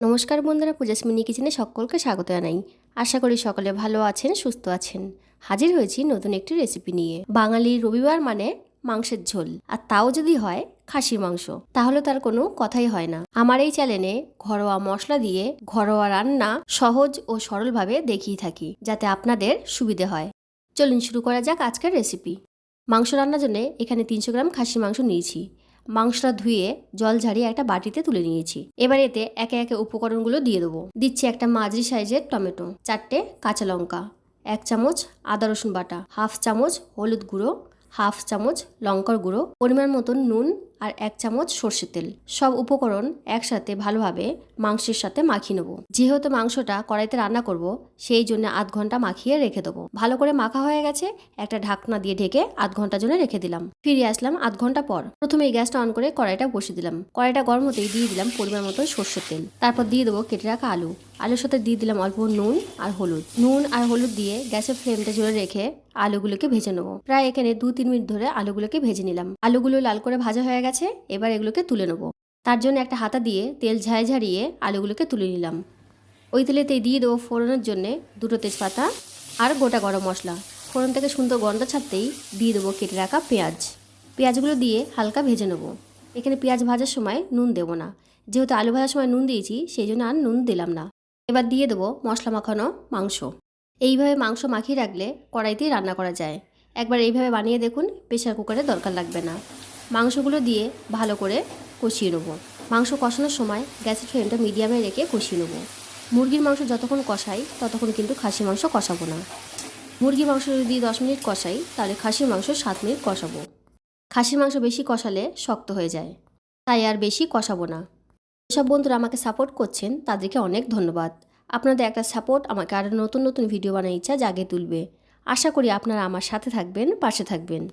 নমস্কার বন্ধুরা, পূজাস মিনি কিচেনে সকলকে স্বাগত জানাই। আশা করি সকলে ভালো আছেন, সুস্থ আছেন। হাজির হয়েছি নতুন একটি রেসিপি নিয়ে। বাঙালির রবিবার মানে মাংসের ঝোল, আর তাও যদি হয় খাসির মাংস, তাহলে তার কোনো কথাই হয় না। আমার এই চ্যানেলে ঘরোয়া মশলা দিয়ে ঘরোয়া রান্না সহজ ও সরলভাবে দেখিয়ে থাকি, যাতে আপনাদের সুবিধে হয়। চলুন শুরু করা যাক আজকের রেসিপি। মাংস রান্নার জন্য এখানে 300 গ্রাম খাসির মাংস নিয়েছি। মাংসটা ধুয়ে জল ঝাড়িয়ে একটা বাটিতে তুলে নিয়েছি। এবার এতে একে একে উপকরণগুলো দিয়ে দেবো। দিচ্ছি একটা মাঝারি সাইজের টমেটো, 4টে কাঁচা লঙ্কা, 1 চামচ আদা রসুন বাটা, হাফ চামচ হলুদ গুঁড়ো, হাফ চামচ লঙ্কার গুঁড়ো, পরিমাণ মতন নুন আর 1 চামচ সর্ষের তেল। সব উপকরণ একসাথে ভালোভাবে মাংসের সাথে মাখিয়ে নেবো। যেহেতু মাংসটা কড়াইতে রান্না করব, সেই জন্য আধ ঘন্টা মাখিয়ে রেখে দেবো। ভালো করে মাখা হয়ে গেছে, একটা ঢাকনা দিয়ে ঢেকে আধ ঘন্টার জন্য রেখে দিলাম। ফিরে আসলাম আধ ঘন্টা পর। প্রথমে এই গ্যাসটা অন করে কড়াইটা বসিয়ে দিলাম। কড়াইটা গরম হতেই দিয়ে দিলাম পরিমাণ মতন সর্ষের তেল। তারপর দিয়ে দেবো কেটে রাখা আলু। আলুর সাথে দিয়ে দিলাম অল্প নুন আর হলুদ। নুন আর হলুদ দিয়ে গ্যাসের ফ্লেমটা জোরে রেখে আলুগুলোকে ভেজে নেবো। প্রায় এখানে 2-3 মিনিট ধরে আলুগুলোকে ভেজে নিলাম। আলুগুলো লাল করে ভাজা হয়ে গেছে, এবার এগুলোকে তুলে নেবো। তার জন্য একটা হাতা দিয়ে তেল ঝাড়িয়ে আলুগুলোকে তুলে নিলাম। ওই তেলেতেই দিয়ে দেবো ফোড়নের জন্য 2টো তেজপাতা আর গোটা গরম মশলা। ফোড়ন থেকে সুন্দর গন্ধ ছাড়তেই দিয়ে দেবো কেটে রাখা পেঁয়াজ। পেঁয়াজগুলো দিয়ে হালকা ভেজে নেবো। এখানে পেঁয়াজ ভাজার সময় নুন দেবো না, যেহেতু আলু ভাজার সময় নুন দিয়েছি, সেই জন্য আর নুন দিলাম না। এবার দিয়ে দেবো মশলা মাখানো মাংস। এইভাবে মাংস মাখিয়ে রাখলে কড়াইতেই রান্না করা যায়। একবার এইভাবে বানিয়ে দেখুন, প্রেসার কুকারের দরকার লাগবে না। মাংসগুলো দিয়ে ভালো করে কষিয়ে নেবো। মাংস কষানোর সময় গ্যাসের ফ্লেমটা মিডিয়ামে রেখে কষিয়ে নেবো। মুরগির মাংস যতক্ষণ কষাই ততক্ষণ কিন্তু খাসির মাংস কষাবো না। মুরগির মাংস যদি 10 মিনিট কষাই, তাহলে খাসির মাংস 7 মিনিট কষাবো। খাসির মাংস বেশি কষালে শক্ত হয়ে যায়, তাই আর বেশি কষাবো না। যেসব বন্ধুরা আমাকে সাপোর্ট করছেন তাদেরকে অনেক ধন্যবাদ। আপনাদের একটা সাপোর্ট আমাকে আরও নতুন নতুন ভিডিও বানার ইচ্ছা জাগিয়ে তুলবে। আশা করি আপনারা আমার সাথে থাকবেন, পাশে থাকবেন।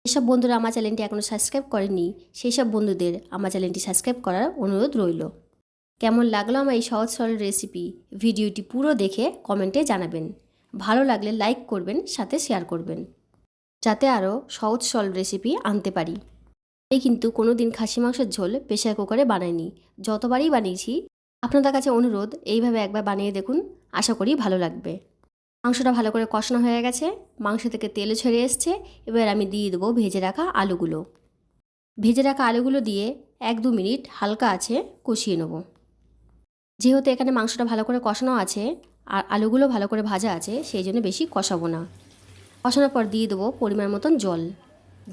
যেসব বন্ধুরা আমার চ্যানেলটি এখনও সাবস্ক্রাইব করেননি, সেই সব বন্ধুদের আমার চ্যানেলটি সাবস্ক্রাইব করার অনুরোধ রইল। কেমন লাগলো আমার এই সহজ সরল রেসিপি, ভিডিওটি পুরো দেখে কমেন্টে জানাবেন। ভালো লাগলে লাইক করবেন, সাথে শেয়ার করবেন, যাতে আরও সহজ সরল রেসিপি আনতে পারি। এই কিন্তু কোনো দিন খাসি মাংসের ঝোল প্রেসার কুকারে বানাইনি। যতবারই বানিয়েছি, আপনাদের কাছে অনুরোধ এইভাবে একবার বানিয়ে দেখুন, আশা করি ভালো লাগবে। মাংসটা ভালো করে কষানো হয়ে গেছে, মাংস থেকে তেল ছেড়ে এসছে। এবার আমি দিয়ে দেবো ভেজে রাখা আলুগুলো। ভেজে রাখা আলুগুলো দিয়ে 1-2 মিনিট হালকা আছে কষিয়ে নেব। যেহেতু এখানে মাংসটা ভালো করে কষানো আছে আর আলুগুলো ভালো করে ভাজা আছে, সেই জন্য বেশি কষাবো না। কষানোর পর দিয়ে দেবো পরিমাণ মতন জল।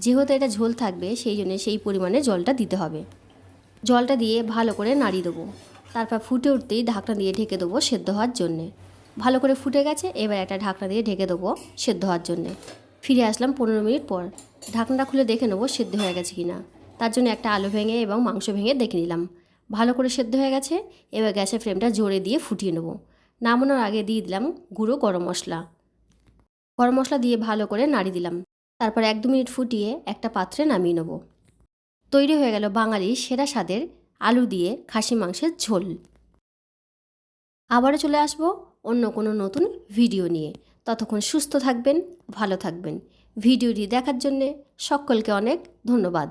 যেহেতু এটা ঝোল থাকবে, সেই জন্য সেই পরিমাণে জলটা দিতে হবে। জলটা দিয়ে ভালো করে নাড়িয়ে দেবো। তারপর ফুটে উঠতেই ঢাকনা দিয়ে ঢেকে দেবো সেদ্ধ হওয়ার জন্যে। ভালো করে ফুটে গেছে, এবার একটা ঢাকনা দিয়ে ঢেকে দেবো সেদ্ধ হওয়ার জন্যে। ফিরে আসলাম 15 মিনিট পর। ঢাকনাটা খুলে দেখে নেবো সেদ্ধ হয়ে গেছে কিনা। তার জন্য একটা আলু ভেঙে এবং মাংস ভেঙে দেখে নিলাম। ভালো করে সেদ্ধ হয়ে গেছে, এবার গ্যাসের ফ্লেমটা জোরে দিয়ে ফুটিয়ে নেবো। নামানোর আগে দিয়ে দিলাম গুঁড়ো গরম মশলা। গরম মশলা দিয়ে ভালো করে নাড়িয়ে দিলাম। তারপর 1-2 মিনিট ফুটিয়ে একটা পাত্রে নামিয়ে নেব। তৈরি হয়ে গেল বাঙালির সেরা স্বাদের আলু দিয়ে খাসি মাংসের ঝোল। আবারও চলে আসবো অন্য কোনো নতুন ভিডিও নিয়ে। ততক্ষণ সুস্থ থাকবেন, ভালো থাকবেন। ভিডিওটি দেখার জন্যে সকলকে অনেক ধন্যবাদ।